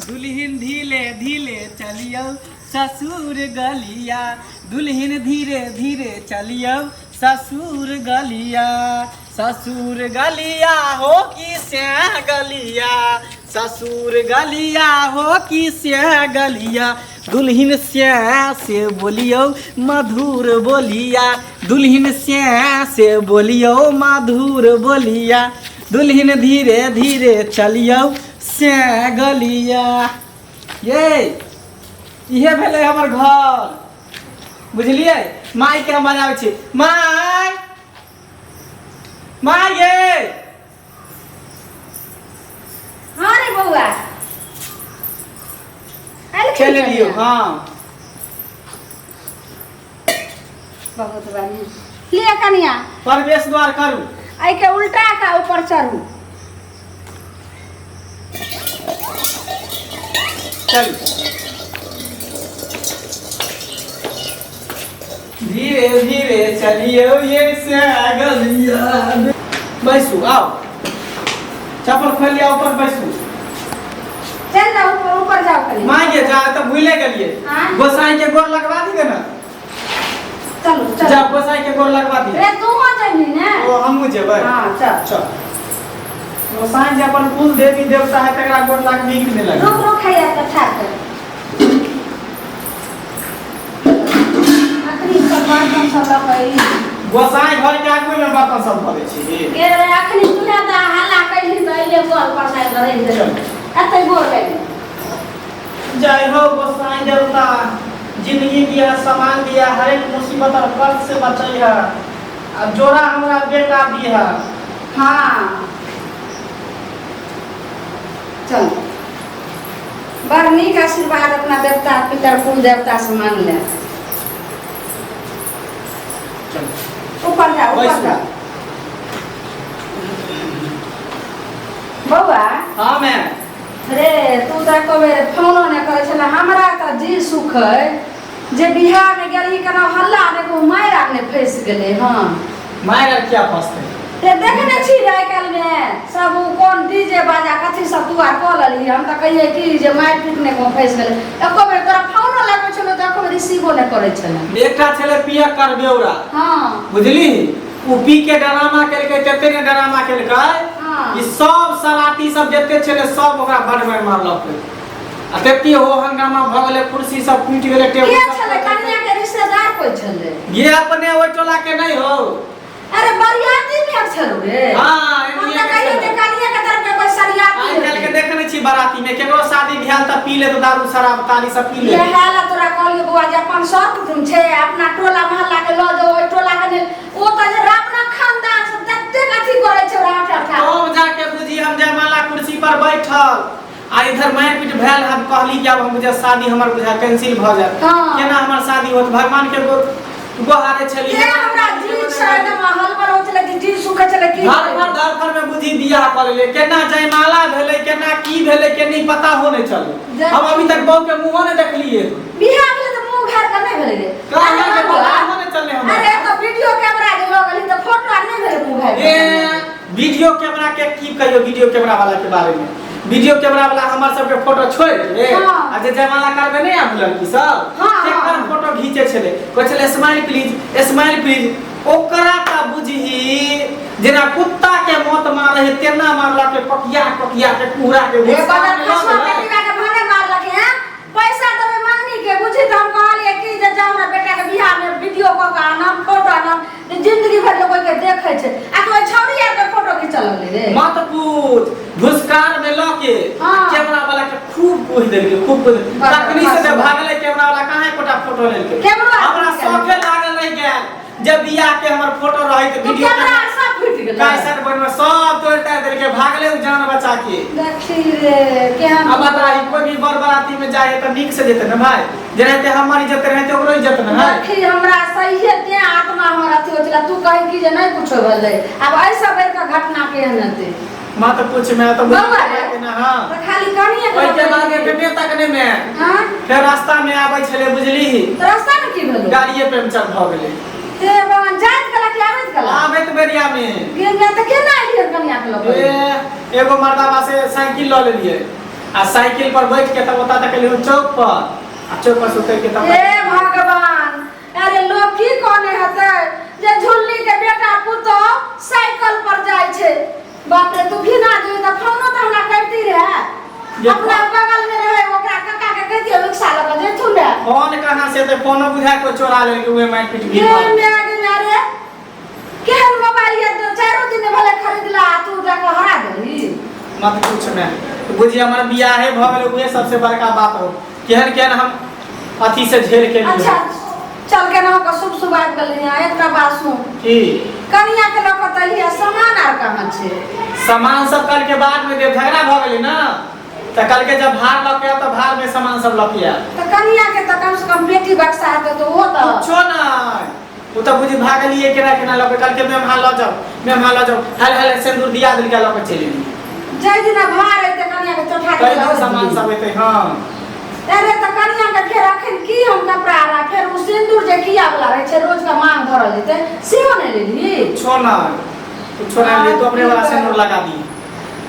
दुल्हन धीरे धीरे चलियो ससुर गलिया, दुल्हन धीरे धीरे चलियो ससुर गलिया। ससुर गलिया हो कि से गलिया, ससुर गलिया हो कि से गलिया। दुल्हन से बोलियो मधुर बोलिया, दुल्हन से बोलियो मधुर बोलिया। दुल्हन धीरे धीरे चलियो से गलिया। ये भेले हमर घर, बुझलिए। माई के हम बजाबै छी, माई माई ये। हाँ रे बउआ, चले लियो। हाँ बहुत बढ़िया। ले कनिया प्रवेश द्वार करू, आई के उल्टा का ऊपर चढ़ू। चल धीरे धीरे चलियो ये से गलिया। बैसू, आओ चप्पल खोल लिया, ऊपर बैसू। चल ना ऊपर ऊपर जाओ कनिया। मांगे जा तो भूले गलिए। हाँ? गोसाई के गोर लगवा दी ना। चलो चलो जा गोसाई के गोर लगवा दी। रे तू हो जानी ना। ओ हमहू जेबै। हां चल चल गोसाई जे अपन कुल देवी देवता है तकरा गोर लाग नीक नहीं लगे। रुक रुक खाइया त ठाक कर। अखनी सब बर्तन सब लकई गोसाई घर के आगू में बर्तन सब भरे छी। ए रे अखनी तुला त हल्ला कइली त इले गोल पसाई करे दे। एते गोल कइली। जय हो गोसाई देवता, जिंदगी दिया, सामान दिया, हर एक मुसीबत और कर्ज से बचैया। अब जोड़ा हमरा बेटा दिया। हाँ चल बड़ नीक आशीर्वाद अपना देवता पितर कुल देवता से मांग ले। ऊपर जा ऊपर जा बउआ। हाँ मैं रे तू त कबे फोनो ने करे छला, हमरा त जी सुख है जे बिहार में गेली कना हल्ला ने को मायरा ने फंस गेले। हां मायरा क्या फंसते ते देखने छी आइ काल में सब कोन डीजे बाजा कथि सब दुआर क लली। हम त कहिए कि जे मार पीट ने को फंस गेले। एको बेर तोरा फोनो लागो छलो त एको बेर रिसीवो ने करे छले। एकटा छले पिया कर बेउरा। हां बुझली, उ पी के डरामा केलकै, तेते ने डरामा केलकै। हां ई सब सलाती सब जते छले सब ओकरा बड़ मार मारलकै। आ तेती हो हंगामा भ गेले, कुर्सी सब टूट गेले, टेबुल के सब छले कन्या के रिश्तेदार कोई छले। ये अपने ओइ टोला के नहीं हो। अरे बरियाती में छलो रे। हां हम त कहिए जे कन्या के तरफ के कोई सरियाती आज कल के देखने छी बाराती में केकरो शादी भेल त पी ले, तो दारू शराब ताली सब पी ले। ये हाल तोरा कहलियो बुआ जे अपन सब तुम छे अपना टोला मोहल्ला के ल जो ओइ टोला के ओ त जे अपना खानदान से तत्ते कथि करे छौ राठ राठ। तो जाके बुझी हम जयमाला कुर्सी पर बैठल आ इधर मार पीट भेल। हम कहली कि अब हम मुझे शादी हमर बुझा कैंसिल भ जाए। हाँ। केना हमर शादी होत, भगवान के गोहारे छली। के हमरा जी शायद महल पर होतले कि जी सुखे चले कि घर घर में बुझी बियाह कर ले, केना जयमाला भेले, केना की भेले के नहीं पता हो नहीं चले। हम अभी तक बहू के मुंह ने देखलिए। बियाह भेले त मुंह घर का नहीं भेले रे। कहां के पता हो नहीं चले हम। अरे तो वीडियो कैमरा जे ल गली त फोटो नहीं भेले मुंह घर। ए वीडियो कैमरा के की कहियो, वीडियो कैमरा वाला के बारे में। वीडियो कैमरा वाला हमर सब के फोटो छोड़ दे। हां आ जे जयमाला करबे नहीं आप लड़की सब केकर फोटो घीचे छले, कहै छले स्माइल प्लीज स्माइल प्लीज। ओकरा त बुझही जेना कुत्ता के मौत मारे है तेना मारला के पकिया पकिया के पूरा के ए बदर खसवा बेटा के भने मारला के। हैं पैसा तबे मांगनी के बुझी त हम कहलिए कि जे जाऊ ना बेटा के बियाह में वीडियो क के आनम फोटो आनम जिंदगी भर लोग के देखे छे। आ तो छौरी यार के फोटो खींचल ले रे। मत पूछ घुसकार में लके कैमरा वाला के खूब कोई देलके, खूब तकनी से भागले कैमरा वाला काहे कोटा फोटो लेलके। हमरा शौके लागल रह गया जब बियाह के हमर फोटो रही त वीडियो कैमरा सब फूट गेल। कैसेट बनवा सब तोड़ता देलके, भागले उ जान बचा के। देखी रे के हम अब बताई कोई भी बर बराती में जाए त नीक से जेते न भाई, जेनाते हमर इज्जत रहते ओकरो इज्जत न है। देखी हमरा सही ते आत्मा हमर अथि होतला। तू कहि कि जे नहीं कुछो भेलै। अब ऐसा बेर का घटना केहन हते मां तो पूछ मैं तो बुझी ना। हां तो खाली कनिए ओइ के बाद के तकने में हां फिर रास्ता में आबै छले बुझली। तो रास्ता में की भेलो? गाड़िए पंचर भ गेलै। ते भगवान जात कला कि आवत कला? आबैत बेरिया में गे त केना आइए कनिया के लोग? ए एगो मर्दावा से साइकिल ल लेलिए। आ साइकिल पर बैठ के तब ओता तक ले चौक पर आ चौक पर से उतर के तब हे भगवान अरे लोग की कोने हते जे झुल्ली के बेटा पुतो साइकिल पर जाय छे बाप रे तू घिना जो त फोनो त हमरा करती रहे अपना बगल में रहे ओकरा काका के कहती रिक्शा लगा जे थुले फोन कहां से ते फोनो बुझा को चोरा ले के वे मार पीट ये मैं रे केहन मोबाइल ये तो चारों दिन भले खरीदला तू जाके हरा देली मत पूछ मैं बुझी हमर बियाह भ गेल उहे सबसे बड़का बात हो केहन केहन हम अथी से झेल के लिए अच्छा चल के ना का शुभ शुभ आबि गेल है एकटा बात सुन की कनिया के लोग तलिया सामान आर कहां छे सामान सब कल के बाद में देव झगड़ा भ गेली ना त कल के जब भार लग गया तो भार में सामान सब लपिया तो कनिया के त कम से कम बेटी बक्सा है तो वो तो कुछो ना वो तो बुझी भागलिए केना लगे कल के मेहमान ल जाओ हल सिंदूर दिया दिल के लगे चली जय दिन भार है त कनिया के चोठा के कई सामान सब हेते हां अरे त कनिया के फेर अखन की हम कपड़ा रा फेर उ सिंदूर जे किया वाला रहे छे रोज का मांग भरल जेते सेहो ने लेली कुछो ना ले तो अपने वाला सिंदूर लगा दी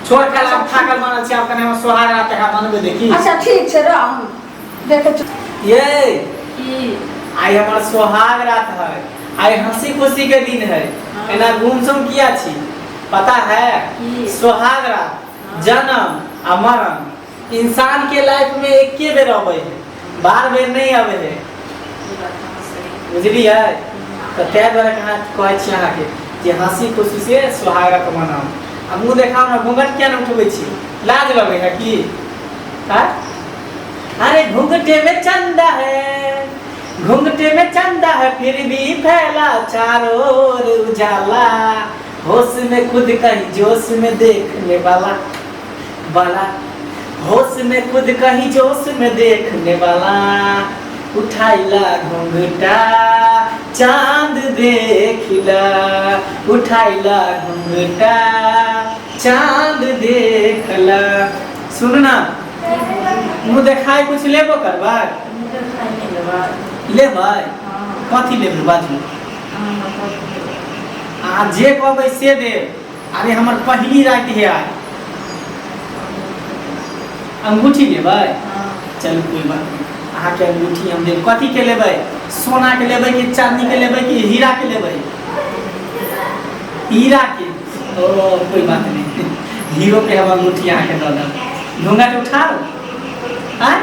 छोड़ के हम ठाकर मानल छी आप कने हम सोहाग रात है मानबे देखी अच्छा ठीक छे रे हम देखे ये की आई हमार सोहाग रात है आई हंसी खुशी के दिन है एना घूमसम किया छी पता है सोहाग रात जन्म आ मरण इंसान के लाइफ में एक के बेर आवे है बार बेर नहीं आवे है बुझलिए तो तै द्वारा कहा कहै छी अहाँ के जे हंसी खुशी से सोहाग रात मनाओ अब मुंह देखाओ ना घूंघट क्या न उठबै छी लाज लगे है की हां अरे घूंघटे में चंदा है घूंघटे में चंदा है फिर भी फैला चारों ओर उजाला होश में खुद कहीं जोश में देखने वाला होश में खुद कहीं जोश में देखने वाला उठाइला घूंघटा चांद देखिला उठाइला घूंघटा चांद देखला सुनना मुँह देखाय कुछ लेबो करबा लेबै कथी लेबै बाजू आ जे कहबै से दे अरे हमर पहली रात है आज अंगूठी लेबै चल कोई बात नहीं अहाँ के अंगूठी हम देब कथी के लेबै सोना के लेबै कि चांदी के लेबै कि हीरा के लेबै हीरा के ओ कोई बात नहीं हीरो के हम अंगूठी अहाँ के दऽ देब घूंघट उठाओ आय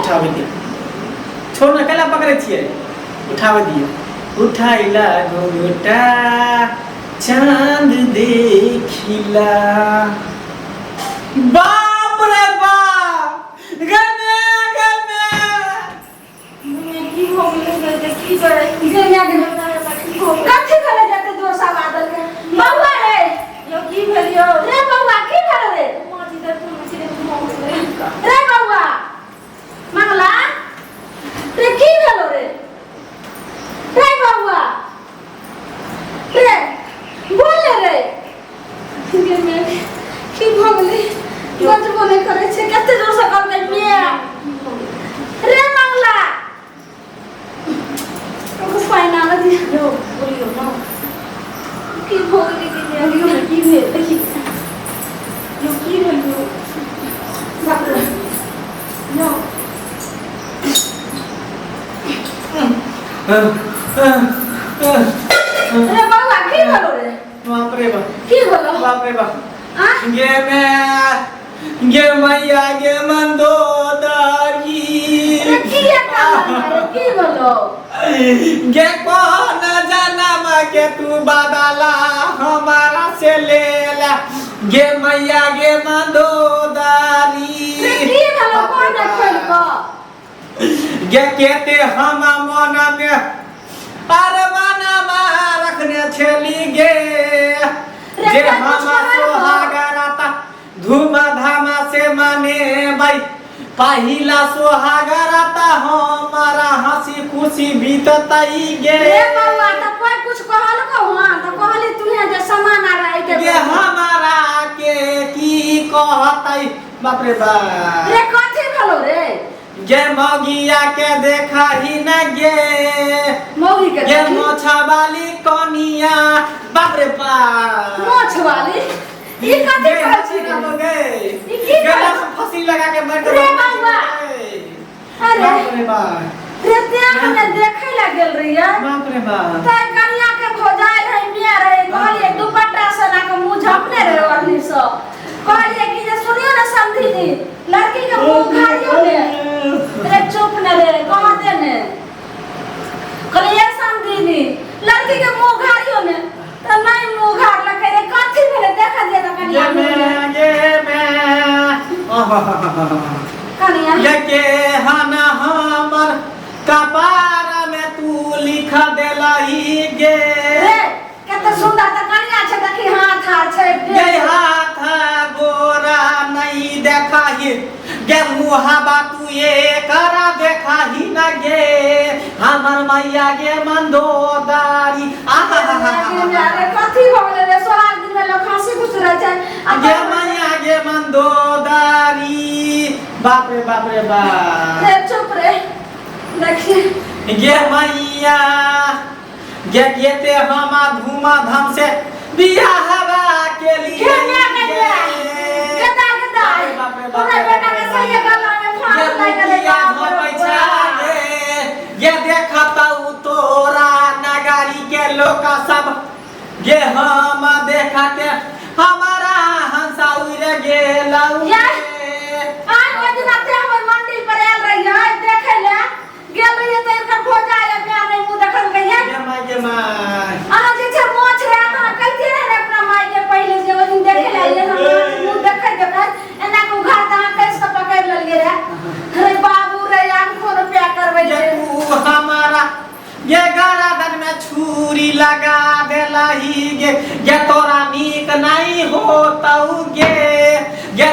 उठावे दियो छोड़ ना कला पकड़े छिए उठावे दियो उठाइला घूंघटा चांद देखिला बाप रे बाप गने की हो गेले की करे गनिया के कथि करे जाते दोसा बादल के बउआ रे यो की भेलियो रे बउआ की भेल रे माटी दर तुम रे बउआ मंगला रे की भेलो रे बउआ रे बोल रे गे में की भ गेलै गज बोले करे छे कते जोर से कर दे रे मंगला तो फाइनल ना दी लो बोलियो ना की भ गेलै के लियो की भेल देखी यो की भेलो बाप रे नो रे बाबा की भेलो रे बाप रे बाप की भेलो बाप रे बाप हां गे मैया गे मंदोदरी रे की की भेलो गे कौन जनम के तू बदला हमारा से लेला गे मैया गे मंदोदरी रे की भेलो कौन खोल को गे केते हम मन में अरमाना रखने छली गे जे हम सोहागराता धूम धामा से माने भाई पहिला सोहागराता हमारा हंसी खुशी बीततई गे रे बाबा त कोई कुछ कहल को हां त कहली तुहे जे सामान आ रहा है गे हमारा के की कहतई बाप रे बाप रे कथि भेलो रे गे मौगिया के देखा ही न गे मौगी के गे मोछा वाली कनिया बाप रे बाप मोछ वाली ये कथी कहै छी ना हो गए ई की गला में फांसी लगा के मर रे बाबा अरे बाप रे बाप रे त्या हमे देखै ला गेल रहिया बाप रे बाप तै कन्या के भोजाई रहे मिया रहे कहलिए दुपट्टा से ना के मुंह झपने रहे ओढ़नी से कहलिए कि जे सुनियो ना समझी जी लड़की के मुंह घारियो ने रे चुप न रे कह दे ने कहलिए समझी जी लड़की के मुंह घारियो ने त नहीं मुंह घार लके रे कथि भेले देखा दे त कन्या ये मैं कन्या ये के हना हमर कपार में तू लिख देलही गे रे कते सुंदर त कन्या छै देखी हाथ हाथ छै ये हाथ गोरा नहीं देखाही गे मुहाबा तू ये करा देखाही न गे हमर मैया गे मंदोदारी अरे कथि भ गेलै रे सोहाग दिन में लोग हंसी खुशी रह छै गे मैया गे मंदोदारी बाप रे बाप रे चुप रे देखिए गे मैया गे गेते हम धूमा धाम से बियाहवा के लिए गदा गदा ओरे बेटा के सही गला में फाड़ लगा रे पैसा ये देखता तोरा नगारी के लोग सब गे हम देखा के हमारा हंसा उड़ गेला आज ओ दिन आते हमर मंदिर पर आयल रही देखे ले गेल रही त इनका खोजा या बियाह में मुंह देखल कहिए गे माय अहाँ जे छै मोछ रे अहाँ कहते रहे अपना माई के पहले जे ओ दिन देखे ले ये मुंह देखे के एना को घर त अहाँ कैसे पकड़ लेलिए रे अरे बाबू रे आंखों रे प्यार करबै ये तू हमारा ये गरादन में छुरी लगा देलही गे तोरा नीक नहीं होतौ गे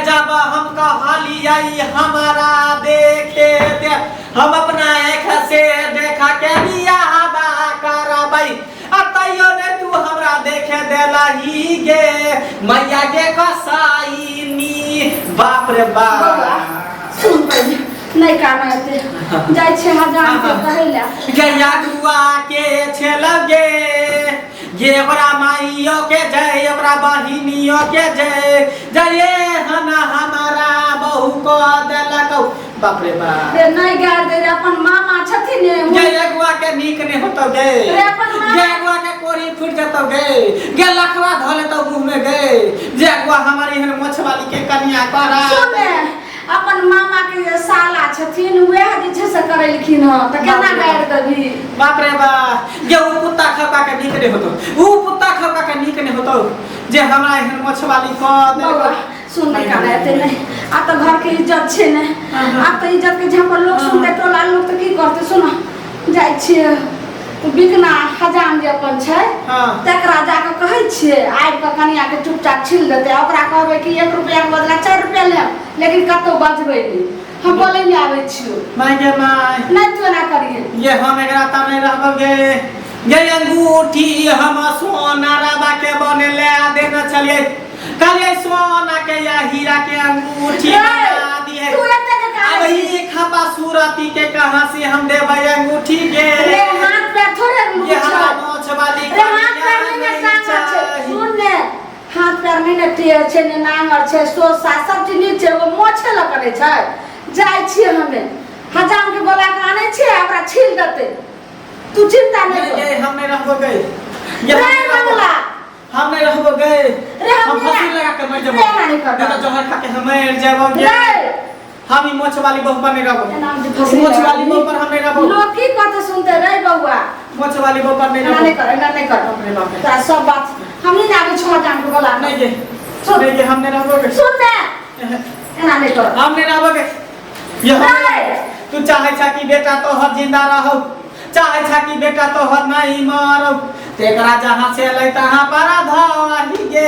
जब हम कहलिए हमारा देखे दे हम अपना आँख से देखा के बियाह करबै तैयो ने तू हमरा देखे देलही गे मैया गे कसाईनी बाप रे बाप सुन पहिले नहीं कानते जाय छै हजार के कहैला गैया दुआ के छलगे ये ओकरा माइयो के जय ओकरा बहिनियो के जय जय हना हमारा बहू को देलकौ बाप रे बाप रे नहीं गार दे रे अपन मामा छथिन ने गैया गुआ के नीक ने होतौ गे रे अपन मामा गैया गुआ के कोरी फुट जतौ गे गे लखवा धले तो मुंह में गे जे गुआ हमारी हन मोछवाली के कन्या करा सुन अपन मामा के साला छथिन वह जे छै से करैलखिन ह त केना गार देबी बाप रे बाप ये उ कुत्ता खपा के नीक ने होतो उ कुत्ता खपा के नीक ने होतो जे हमरा एहन मोछवाली क बाबा सुन नहीं कानते नहीं आ त घर के इज्जत छै ने आ त इज्जत के जहां पर लोग सुनते टोला लोग त की करते सुन जाय छिए बिकना हजाम जे अपन छै तकरा जाके कहै छिए आइ के कनिया के चुपचाप छिल देते ओकरा कहबै कि 1 रुपया के बदला 4 रुपया ले लेकिन कतो बजबै नहीं हम बोले नहीं आवे छियो माय गे माय नहीं तो ना करिए ये हम एकरा त नहीं रहबगे ये अंगूठी हम सोना रबा के बने ले देना चलिए कहलिए सोना के या हीरा के अंगूठी बना दी है तू एते अब ही खपा सूरती के कहां से हम देबै अंगूठी के रे हाथ पे थोड़े ये हमारा मोछवाली रे हाथ पे नहीं टांगा छै सुन ने हाथ पैर में ने टेर छै ने नांगर छै सोसा सब चीज नीचे वो मोछे लगने छै जाय छी हमें हजाम के बोला के आने छी ओकरा छील देते तू चिंता नहीं कर ये हम नहीं रहबो गए ये मंगला हम नहीं रहबो गए हम फांसी लगा के मर जबो नहीं कर तो जहर खा के हम मर जाबो रे हम ही मोछवाली बहु पर नहीं रहबो मोछवाली बहु पर हम नहीं रहबो लोग की कहते सुनते रे बउआ मोछवाली बहु पर नहीं रहबो नहीं कर अपने बाप रे ता सब बात हम नहीं आगे छोड़ जान के बोला नहीं ये सुन नहीं ये हम नहीं रहबो गए सुन ने एना नहीं कर हम नहीं रहबो गए ये तू चाहे छा कि बेटा तो हर जिंदा रहो चाहे छा कि बेटा तो हर नहीं मरो तेकरा जहां से ले तहां पर धाही गे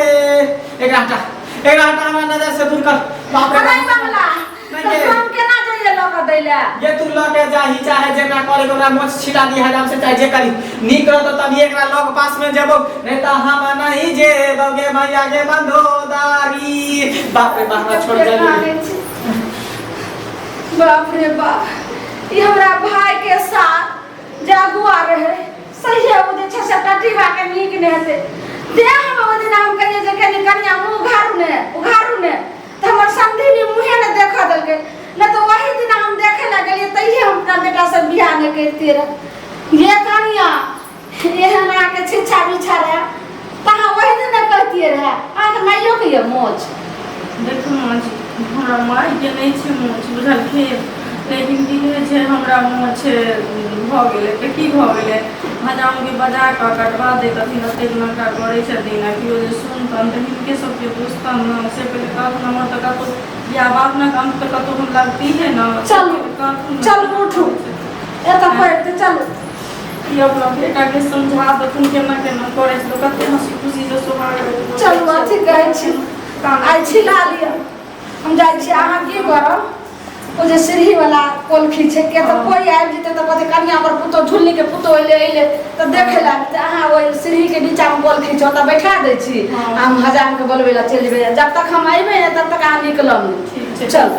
एकरा हटा हमरा नजर से दूर कर बाप रे नहीं मंगला तो हम केना जाइए लोग दैला ये तू लगे जाही चाहे जेना करे ओकरा मोछ छिटा दी हजाम से चाहे जे करी नीक रह तो तभी एकरा लोग पास में जेबो नहीं त हम नहीं जेबोगे मैया गे बंधोदारी बाप रे बाप छोड़ दे बाप रे बाप ये हमरा भाई के साथ जागुआ रहे सही है वो जे छै से टटीवा के नीक ने हेते दे हम ओ दिन हम कहिए जे कनी कनिया मुंह उघारू ने त हमर संधिनी मुंहे ने देखा देलके न तो वही दिन हम देखे लग गेलिए तइहे हम अपना बेटा से बियाह ने करते रह ये कनिया एहन आके छिछा बिछा रहे तहां वही दिन ने कहती रहे आके माइयो के ये मोच देखो माँ जी हमरा माई के नहीं छे मोच बुझल के लेकिन दिने छे हमरा मोच भ गेले त की भ गेले हजाम के बजा का कटवा दे कथि न तेल न का करे छे दिना कि ओ जे सुन तन त इनके सब के दोस्ता न से पहले का नंबर तक तो या बाप ना काम तक तो हम लगती है ना चल उठो एता पड़ते चलो ये अब लोग बेटा के समझा दो तुम केना केना करे तो कते हंसी खुशी जो सुहाग चलो अथी कहै छी आई छिला लिया हम जाय छी अहाँ की करब ओ जे सीढ़ी वाला कोलखी छै के त कोई आबि जेते त कहते कनिया पर पुतो झुल्ली के पुतो एले त देखे लागते अहाँ ओइ सीढ़ी के नीचा में कोलखी छै ओता बैठा दै छी हम हजाम के बोलबे ला चल जेबे जब तक हम आइबे तब तक अहाँ निकलब ठीक छै चल